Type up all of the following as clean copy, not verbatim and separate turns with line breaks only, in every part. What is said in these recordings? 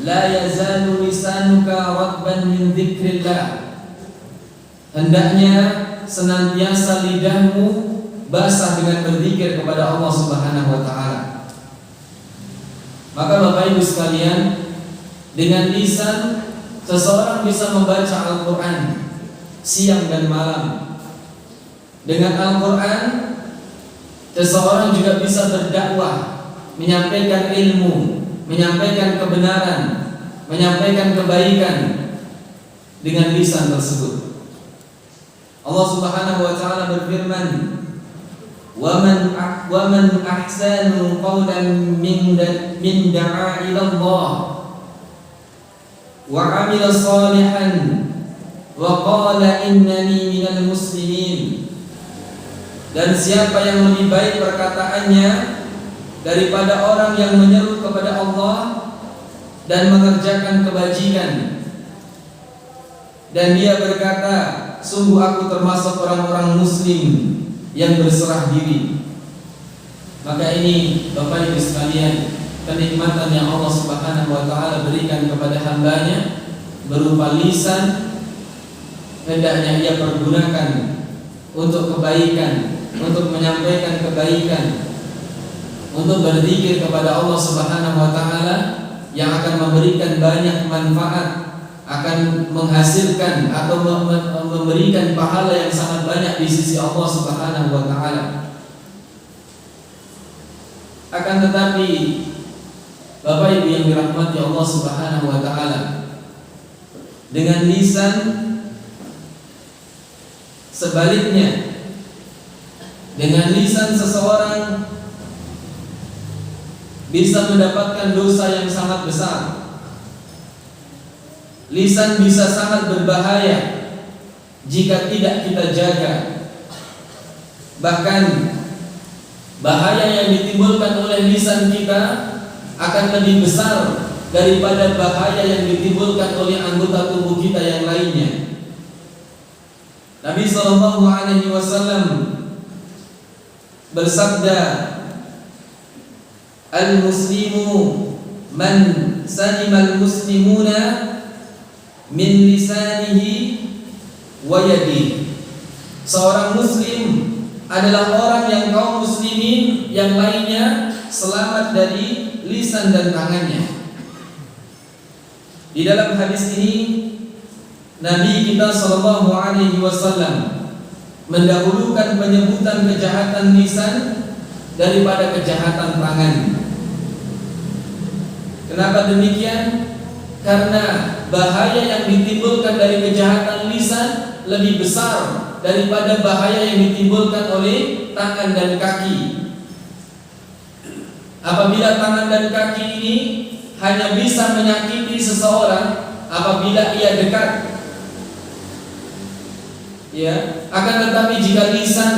la yazalu lisanuka ratban min dzikrillah. Hendaknya senantiasa lidahmu basah dengan berzikir kepada Allah Subhanahu wa taala. Maka Bapak Ibu sekalian, dengan lisan seseorang bisa membaca Al-Qur'an siang dan malam. Dengan Al-Qur'an seseorang juga bisa berdakwah, menyampaikan ilmu, menyampaikan kebenaran, menyampaikan kebaikan dengan lisan tersebut. Allah Subhanahu wa taala berfirman, "Wa man ahsanu qawlan min da'a ila Allah wa 'amila shalihan wa qala innani minal muslimin." Dan siapa yang lebih baik perkataannya daripada orang yang menyeru kepada Allah dan mengerjakan kebajikan, dan dia berkata, sungguh aku termasuk orang-orang muslim yang berserah diri. Maka ini Bapak Ibu sekalian, kenikmatan yang Allah Subhanahu wa taala berikan kepada hambanya berupa lisan, hendaknya ia pergunakan untuk kebaikan, untuk menyampaikan kebaikan, untuk berzikir kepada Allah Subhanahu wa taala yang akan memberikan banyak manfaat, akan menghasilkan atau memberikan pahala yang sangat banyak di sisi Allah Subhanahu wa taala. Akan tetapi Bapak Ibu yang dirahmati Allah Subhanahu wa taala, dengan lisan sebaliknya, dengan lisan seseorang bisa mendapatkan dosa yang sangat besar. Lisan bisa sangat berbahaya jika tidak kita jaga. Bahkan bahaya yang ditimbulkan oleh lisan kita akan lebih besar daripada bahaya yang ditimbulkan oleh anggota tubuh kita yang lainnya. Nabi SAW bersabda, "Al-muslimu man salimal muslimuna min lisanihi wa yadihi." Seorang muslim adalah orang yang kaum muslimin yang lainnya selamat dari lisan dan tangannya. Di dalam hadis ini Nabi kita sallallahu alaihi wasallam mendahulukan penyebutan kejahatan lisan daripada kejahatan tangan. Kenapa demikian? Karena bahaya yang ditimbulkan dari kejahatan lisan lebih besar daripada bahaya yang ditimbulkan oleh tangan dan kaki. Apabila tangan dan kaki ini hanya bisa menyakiti seseorang apabila ia dekat, ya, akan tetapi jika lisan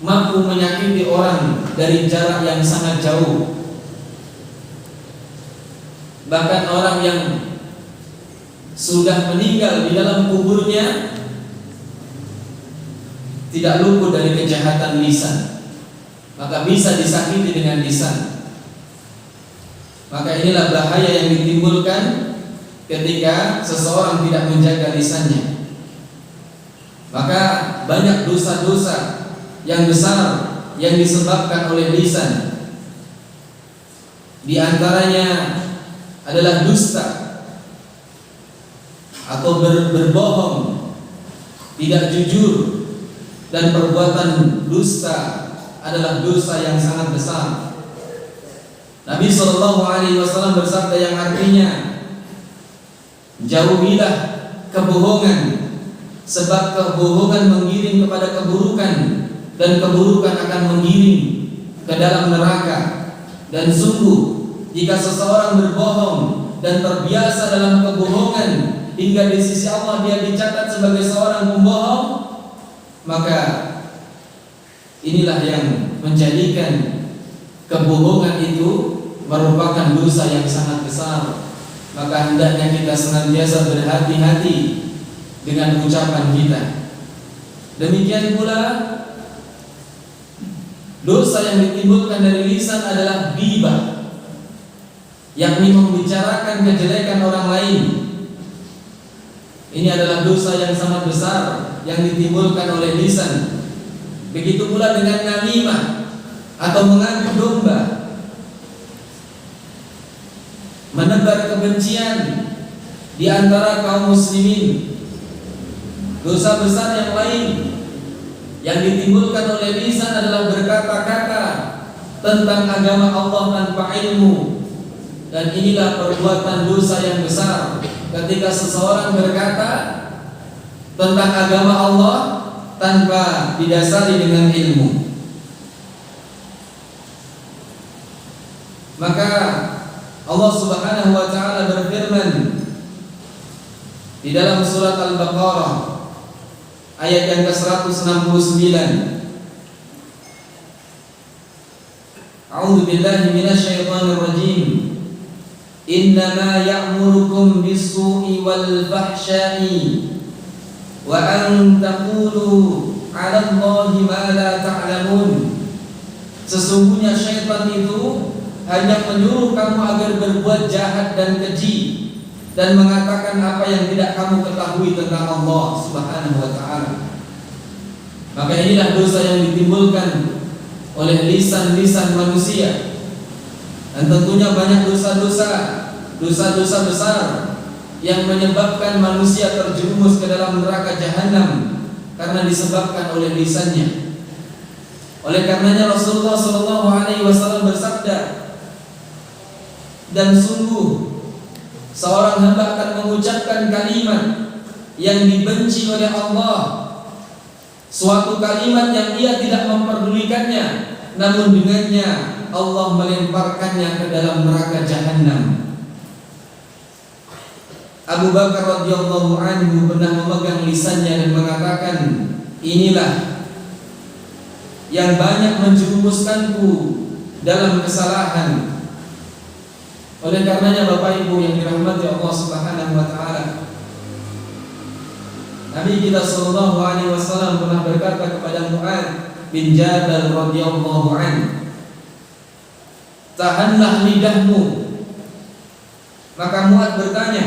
mampu menyakiti orang dari jarak yang sangat jauh, bahkan orang yang sudah meninggal di dalam kuburnya tidak luput dari kejahatan lisan, maka bisa disakiti dengan lisan. Maka inilah bahaya yang ditimbulkan ketika seseorang tidak menjaga lisannya. Maka banyak dosa-dosa yang besar yang disebabkan oleh lisan. Di antaranya adalah dusta atau berbohong, tidak jujur, dan perbuatan dusta adalah dosa yang sangat besar. Nabi SAW bersabda yang artinya, jauhilah kebohongan, sebab kebohongan menggiring kepada keburukan, dan keburukan akan menggiring ke dalam neraka. Dan sungguh jika seseorang berbohong dan terbiasa dalam kebohongan hingga di sisi Allah dia dicatat sebagai seorang pembohong, maka inilah yang menjadikan kebohongan itu merupakan dosa yang sangat besar. Maka hendaknya kita senantiasa berhati-hati dengan ucapan kita. Demikian pula dosa yang ditimbulkan dari lisan adalah ghibah. yakni membicarakan kejelekan orang lain. Ini adalah dosa yang sangat besar yang ditimbulkan oleh lisan. Begitu pula dengan namimah atau mengadu domba, menebar kebencian di antara kaum muslimin. Dosa besar yang lain yang ditimbulkan oleh lisan adalah berkata-kata tentang agama Allah tanpa ilmu. Dan inilah perbuatan dosa yang besar ketika seseorang berkata tentang agama Allah tanpa didasari dengan ilmu. Maka Allah Subhanahu wa taala berfirman di dalam surat Al-Baqarah ayat yang ke-169. A'udzu billahi minasyaitonir rajim. Innama ya'murukum bis-su'i wal fahsya'i wa an taqulu 'ala Allahi ma la ta'lamun. Sesungguhnya syaitan itu hanya menyuruh kamu agar berbuat jahat dan keji dan mengatakan apa yang tidak kamu ketahui tentang Allah Subhanahu wa taala. Maka inilah dosa yang ditimbulkan oleh lisan-lisan manusia. Dan tentunya banyak dosa-dosa besar yang menyebabkan manusia terjerumus ke dalam neraka jahanam karena disebabkan oleh lisannya. Oleh karenanya Rasulullah SAW bersabda, dan sungguh seorang hamba akan mengucapkan kalimat yang dibenci oleh Allah, suatu kalimat yang ia tidak memperdulikannya, namun dengannya Allah melemparkannya ke dalam neraka jahanam. Abu Bakar radhiyallahu anhu pernah memegang lisannya dan mengatakan, inilah yang banyak menjerumuskanku dalam kesalahan. Oleh karenanya Bapak Ibu yang dirahmati Allah Subhanahu wa taala, Nabi kita sallallahu alaihi wasallam pernah berkata kepada Mu'adz bin Jabal radhiyallahu anhu, tahanlah lidahmu. Maka Mu'adz bertanya,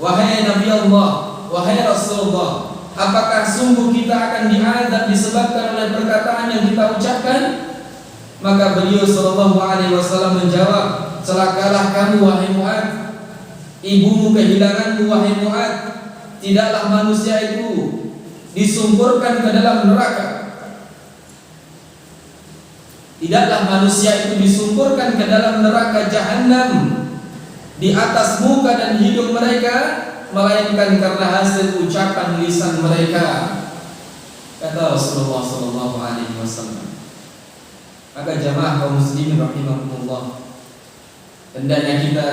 wahai Nabi Allah, wahai Rasulullah, apakah sungguh kita akan diazab disebabkan oleh perkataan yang kita ucapkan? Maka beliau sallallahu alaihi wasallam menjawab, celakalah kamu wahai Mu'adz, ibumu kehilanganmu wahai Mu'adz. Tidaklah manusia itu disungkurkan ke dalam neraka. Tidaklah manusia itu disungkurkan ke dalam neraka jahanam di atas muka dan hidung mereka, melainkan karena hasil ucapan lisan mereka, kata Rasulullah sallallahu alaihi wasallam. Maka jamaah kaum muslimin rahimakumullah, hendaknya kita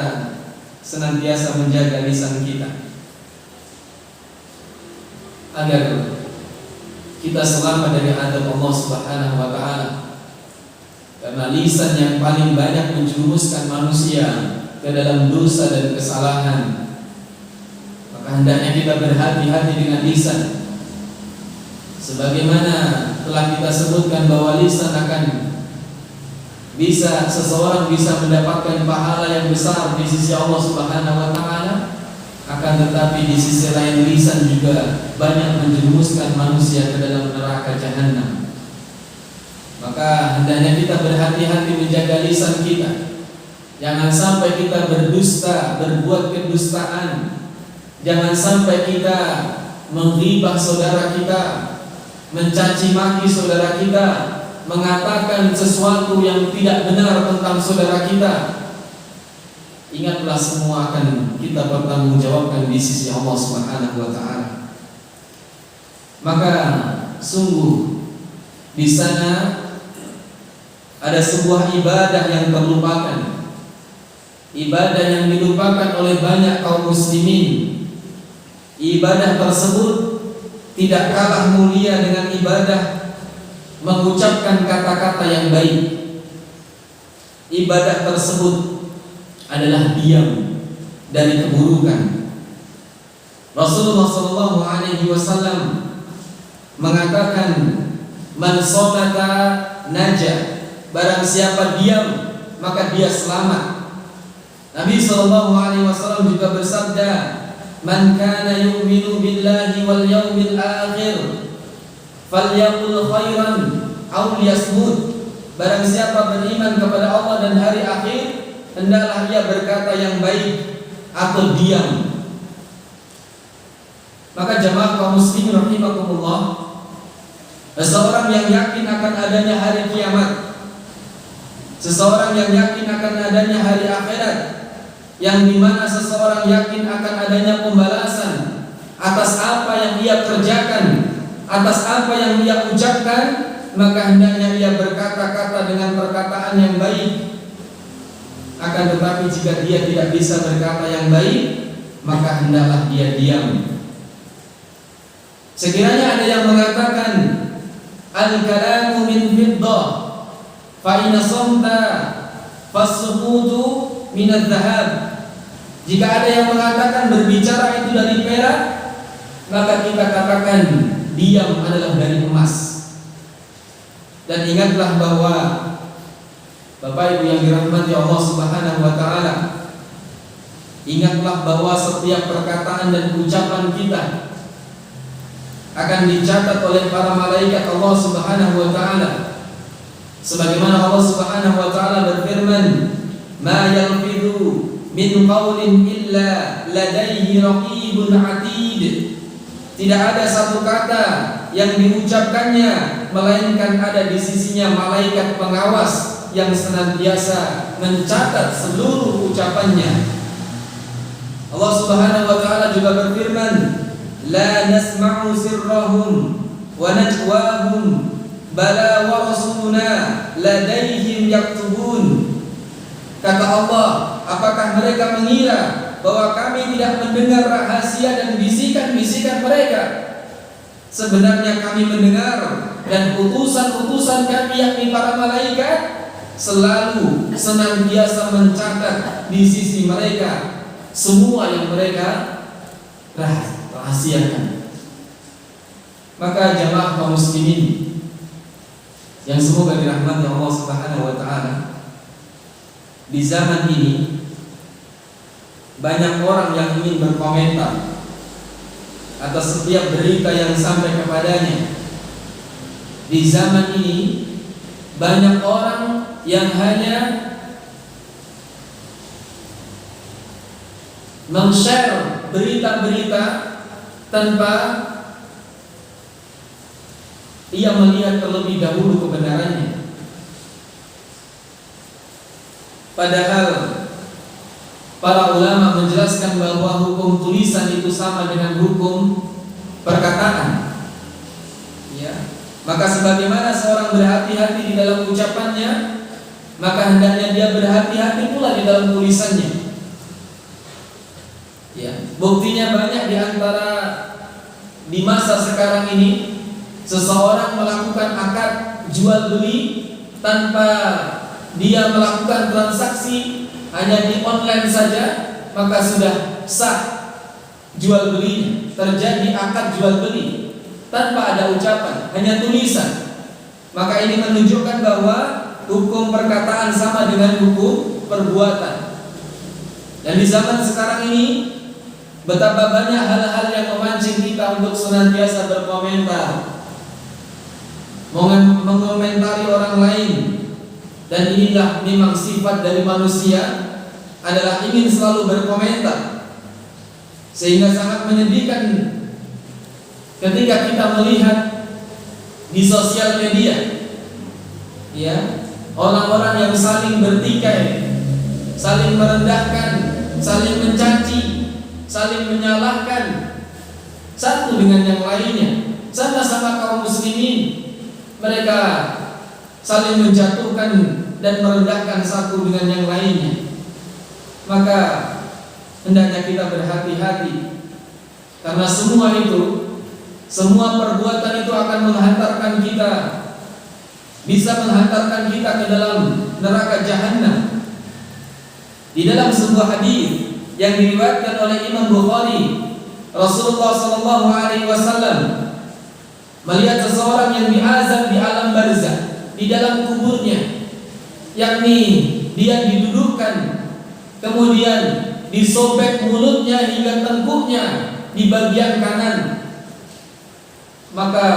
senantiasa menjaga lisan kita agar kita selamat dari azab Allah Subhanahu wa taala. Karena lisan yang paling banyak menjerumuskan manusia ke dalam dosa dan kesalahan. Maka hendaknya kita berhati-hati dengan lisan. Sebagaimana telah kita sebutkan bahwa lisan akan seseorang bisa mendapatkan pahala yang besar di sisi Allah Subhanahu wa taala, akan tetapi di sisi lain lisan juga banyak menjerumuskan manusia ke dalam neraka jahanam. Maka hendaknya kita berhati-hati menjaga lisan kita. Jangan sampai kita berdusta, berbuat kedustaan. Jangan sampai kita menghibah saudara kita, mencaci maki saudara kita, mengatakan sesuatu yang tidak benar tentang saudara kita. Ingatlah semua akan kita bertanggungjawabkan di sisi Allah Subhanahu wa taala. Maka sungguh di sana ada sebuah ibadah yang terlupakan, ibadah yang dilupakan oleh banyak kaum muslimin. Ibadah tersebut tidak kalah mulia dengan ibadah mengucapkan kata-kata yang baik. Ibadah tersebut adalah diam dari keburukan. Rasulullah sallallahu alaihi wasallam mengatakan, man somata najah, barang siapa diam maka dia selamat. Nabi SAW juga bersabda, "Man kana yu'minu billahi wal yawmil akhir falyaqul khairan aw liyasmut." Barang siapa beriman kepada Allah dan hari akhir, hendaklah ia berkata yang baik atau diam. Maka jamaah kaum muslimin rahimakumullah, seseorang yang yakin akan adanya hari kiamat, seseorang yang yakin akan adanya hari akhirat, yang dimana seseorang yakin akan adanya pembalasan atas apa yang ia kerjakan, atas apa yang ia ucapkan, maka hendaknya ia berkata-kata dengan perkataan yang baik. Akan tetapi jika dia tidak bisa berkata yang baik, maka hendaklah dia diam. Sekiranya ada yang mengatakan al-kalamu min fiddah fa in samta fas-sukutu min adh-dhahab. Jika ada yang mengatakan berbicara itu dari perak, maka kita katakan diam adalah dari emas. Dan ingatlah bahwa Bapak Ibu yang dirahmati Allah Subhanahu wa taala, ingatlah bahwa setiap perkataan dan ucapan kita akan dicatat oleh para malaikat Allah Subhanahu wa taala. Sebagaimana Allah Subhanahu wa taala berfirman, "Ma yalfidhu min qawlin illa ladaihi raqibun 'atid." Tidak ada satu kata yang diucapkannya melainkan ada di sisinya malaikat pengawas yang senantiasa mencatat seluruh ucapannya. Allah Subhanahu wa taala juga berfirman, "La nasma'u sirrahum wa najwahum bala wa rasuluna ladaihim yaktubun." Kata Allah, apakah mereka mengira bahwa kami tidak mendengar rahasia dan bisikan-bisikan mereka? Sebenarnya kami mendengar, dan utusan-utusan kami yakni para malaikat selalu senantiasa mencatat di sisi mereka semua yang mereka rahasiakan. Maka jamaah kaum muslimin yang semoga dirahmati Allah Subhanahu wa taala, di zaman ini banyak orang yang ingin berkomentar atas setiap berita yang sampai kepadanya. Di zaman ini banyak orang yang hanya men-share berita-berita tanpa ia melihat terlebih dahulu kebenarannya. Padahal para ulama menjelaskan bahwa hukum tulisan itu sama dengan hukum perkataan. Ya. Maka sebagaimana seorang berhati-hati di dalam ucapannya, maka hendaknya dia berhati-hati pula di dalam tulisannya. Ya. Buktinya banyak di antara di masa sekarang ini, seseorang melakukan akad jual beli tanpa dia melakukan transaksi, hanya di online saja, maka sudah sah jual belinya. Terjadi akad jual beli tanpa ada ucapan, hanya tulisan. Maka ini menunjukkan bahwa hukum perkataan sama dengan hukum perbuatan. Dan di zaman sekarang ini, betapa banyak hal-hal yang memancing kita untuk senantiasa berkomentar, mengomentari orang lain. Dan inilah memang sifat dari manusia, adalah ingin selalu berkomentar. Sehingga sangat menyedihkan ketika kita melihat di sosial media, ya, orang-orang yang saling bertikai, saling merendahkan, saling mencaci, saling menyalahkan satu dengan yang lainnya. Sama-sama kaum muslimin, mereka saling menjatuhkan dan merendahkan satu dengan yang lainnya. Maka hendaknya kita berhati-hati, karena semua perbuatan itu akan menghantarkan kita, bisa menghantarkan kita ke dalam neraka jahanam. Di dalam sebuah hadis yang diriwayatkan oleh Imam Bukhari, Rasulullah SAW melihat seseorang yang diazab di alam barzakh, di dalam kuburnya, yakni dia didudukkan kemudian disobek mulutnya hingga tengkuknya di bagian kanan, maka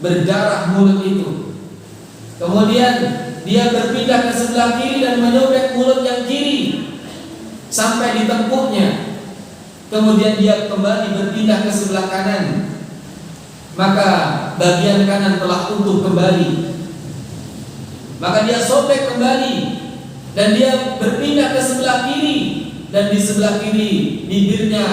berdarah mulut itu. Kemudian dia berpindah ke sebelah kiri dan menyobek mulut yang kiri sampai di tengkuknya. Kemudian dia kembali berpindah ke sebelah kanan, maka bagian kanan telah utuh kembali. Maka dia sobek kembali dan dia berpindah ke sebelah kiri, dan di sebelah kiri bibirnya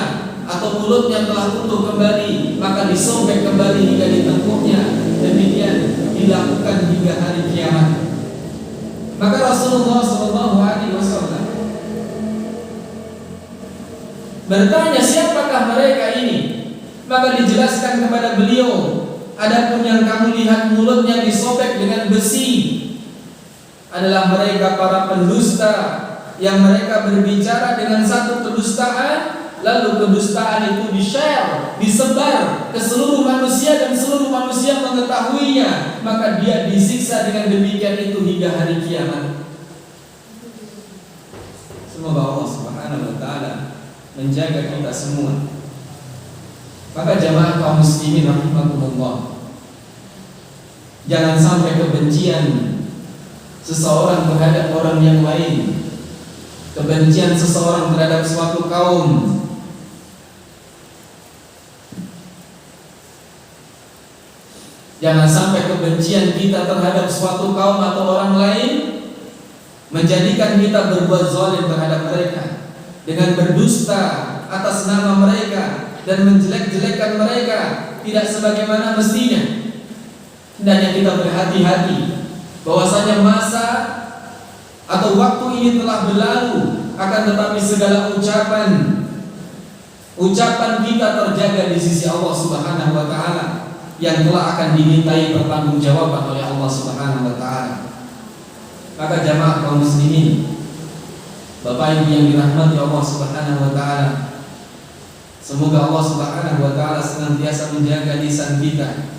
atau mulutnya telah utuh kembali, maka disobek kembali hingga di tengkuknya. Demikian dilakukan hingga hari kiamat. Maka Rasulullah SAW bertanya, siapakah mereka ini? Maka dijelaskan kepada beliau, adapun yang kamu lihat mulutnya disobek dengan besi adalah mereka para pendusta, yang mereka berbicara dengan satu kedustaan, lalu kedustaan itu di-share, disebar ke seluruh manusia dan seluruh manusia mengetahuinya, maka dia disiksa dengan demikian itu hingga hari kiamat. Semoga Allah Subhanahu wa taala menjaga kita semua. Maka jamaah kaum muslimin rahimakumullah, jangan sampai kebencian seseorang terhadap orang yang lain, kebencian seseorang terhadap suatu kaum, jangan sampai kebencian kita terhadap suatu kaum atau orang lain menjadikan kita berbuat zalim terhadap mereka dengan berdusta atas nama mereka dan menjelek-jelekkan mereka tidak sebagaimana mestinya. Hendaknya kita berhati-hati bahwasanya masa atau waktu ini telah berlalu, akan tetapi segala ucapan kita terjaga di sisi Allah Subhanahu wa taala, yang telah akan dimintai pertanggungjawaban oleh Allah Subhanahu wa taala. Maka jamaah kaum muslimin, Bapak Ibu yang dirahmati Allah Subhanahu wa taala, semoga Allah Subhanahu wa taala senantiasa menjaga lisan kita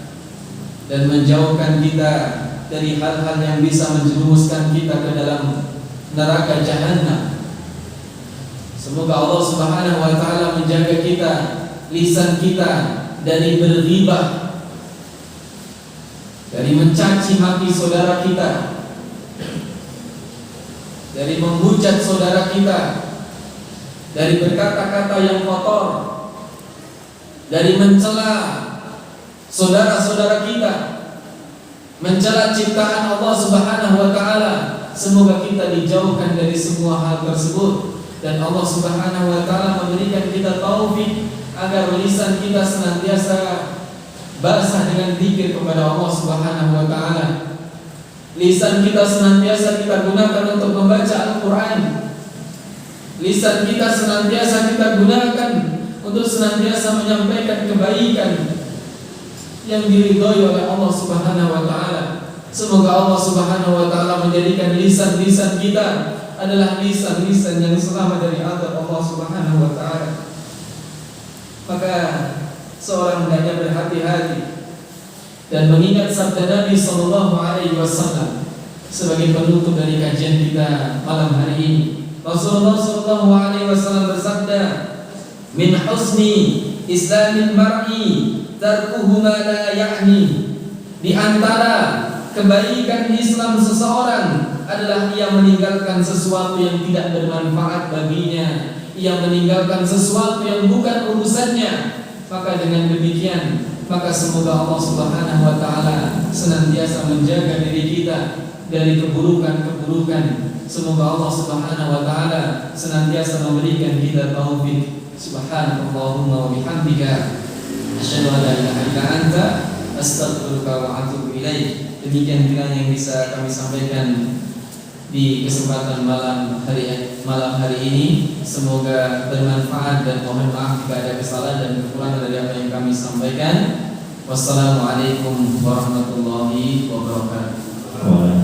dan menjauhkan kita dari hal-hal yang bisa menjerumuskan kita ke dalam neraka jahanam. Semoga Allah Subhanahu wa taala menjaga kita, lisan kita, dari berghibah, dari mencaci maki saudara kita, dari menghujat saudara kita, dari berkata-kata yang kotor, dari mencela saudara-saudara kita, mencela ciptaan Allah Subhanahu wa taala. Semoga kita dijauhkan dari semua hal tersebut, dan Allah Subhanahu wa taala memberikan kita taufik agar lisan kita senantiasa basah dengan zikir kepada Allah Subhanahu wa taala. Lisan kita senantiasa kita gunakan untuk membaca Al-Qur'an. Lisan kita senantiasa kita gunakan untuk senantiasa menyampaikan kebaikan yang diridhoi oleh Allah Subhanahu wa taala. Semoga Allah Subhanahu wa taala menjadikan lisan-lisan kita adalah lisan-lisan yang selamat dari azab Allah Subhanahu wa taala. Maka seorang hendaknya berhati-hati dan mengingat sabda Nabi sallallahu alaihi wasallam sebagai penutup dari kajian kita malam hari ini. Rasulullah sallallahu alaihi wasallam bersabda, "Min husni islamil mar'i tarkuhu ma la ya'ni." Di antara kebaikan Islam seseorang adalah ia meninggalkan sesuatu yang tidak bermanfaat baginya, ia meninggalkan sesuatu yang bukan urusannya. Maka dengan demikian, maka semoga Allah Subhanahu wa taala senantiasa menjaga diri kita dari keburukan-keburukan. Semoga Allah Subhanahu wa taala senantiasa memberikan kita taufik. Subhanallahumma wa bihamdika, asyhadu an la ilaha illa anta, astaghfiruka wa atubu ilaik. Demikian kiranya yang bisa kami sampaikan di kesempatan malam hari ini. Semoga bermanfaat dan mohon maaf jika ada kesalahan dan kekurangan dari apa yang kami sampaikan. Wassalamualaikum warahmatullahi wabarakatuh.